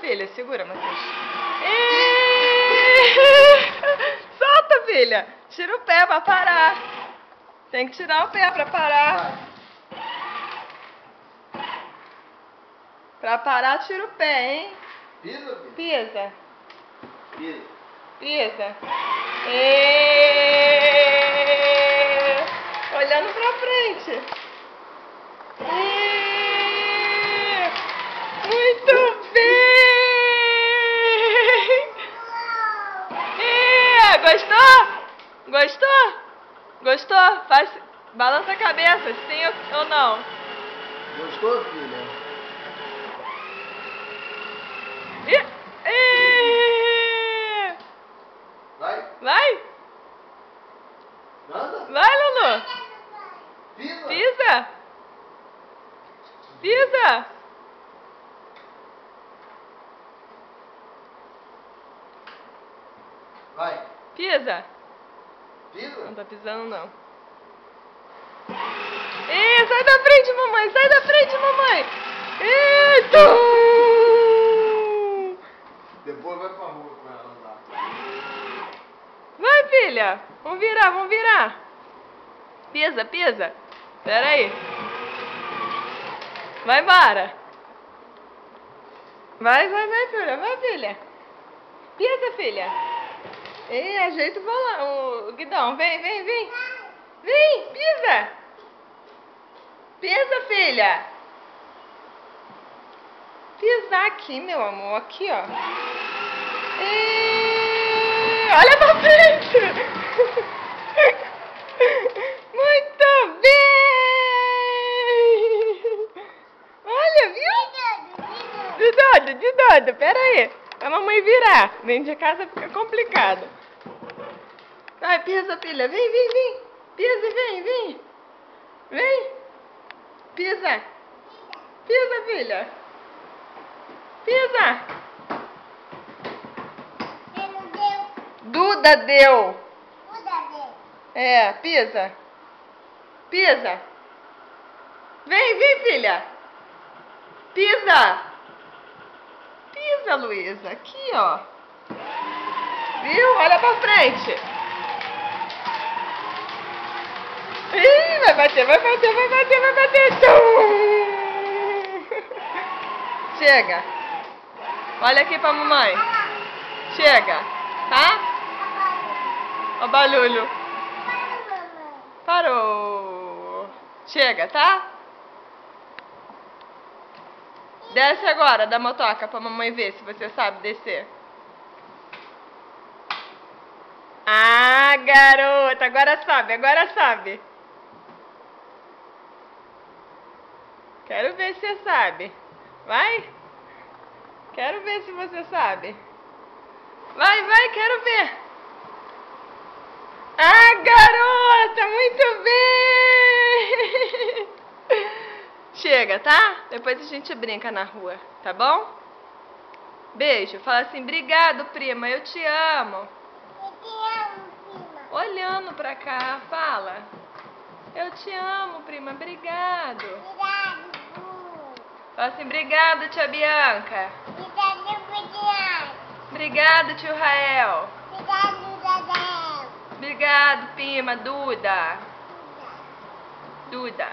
filha. Segura, Matheus. Solta, filha. Tira o pé pra parar. Tem que tirar o pé pra parar. Pra parar, tira o pé, hein? Pisa, filha. Pisa. Pisa. Pisa. Olhando pra frente. Muito bem! Gostou? Gostou? Gostou? Faz, balança a cabeça, sim ou não? Gostou, filha? Vai? Vai? Anda? Vai, Lulu! Pisa? Pisa! Pisa! Vai. Pisa! Pisa? Não tá pisando, não. Sai da frente, mamãe! Sai da frente, mamãe! Depois vai pra rua com ela andar. Vai, filha! Vamos virar, vamos virar! Pisa, pisa! Pera aí! Vai embora! Vai, filha! Vai, filha! Pisa, filha! Ajeita o guidão! Vem, vem, vem! Vem! Pisa! Pisa, filha! Pisar aqui, meu amor! Aqui, ó! Olha pra frente! Muito bem! Olha, viu? De doido, pera aí. A mamãe virar. Dentro de casa fica complicado. Vai, pisa, filha. Vem, vem, vem. Pisa, vem, vem. Vem. Pisa. Pisa, filha. Pisa. Duda deu. Pisa. Pisa. Vem, vem, filha. Pisa. Pisa, Luísa. Aqui, ó. Viu? Olha pra frente. Ih, vai bater, vai bater, vai bater, vai bater. Chega. Olha aqui pra mamãe. Chega. Tá? Ó o barulho. Parou. Chega, tá? Desce agora da motoca pra mamãe ver se você sabe descer. Ah, garota, agora sabe, agora sabe. Quero ver se você sabe. Vai? Quero ver se você sabe. Vai, vai, quero ver. Ah, garota, muito bem! Chega, tá? Depois a gente brinca na rua, tá bom? Beijo. Fala assim, obrigado, prima, eu te amo. Eu te amo, prima. Olhando pra cá, fala. Eu te amo, prima, obrigado. Obrigado, Fala assim, obrigado, tia Bianca. obrigado, obrigado. Obrigado, tio Rael. Obrigado, Dadel. Obrigado, prima, Duda. Duda.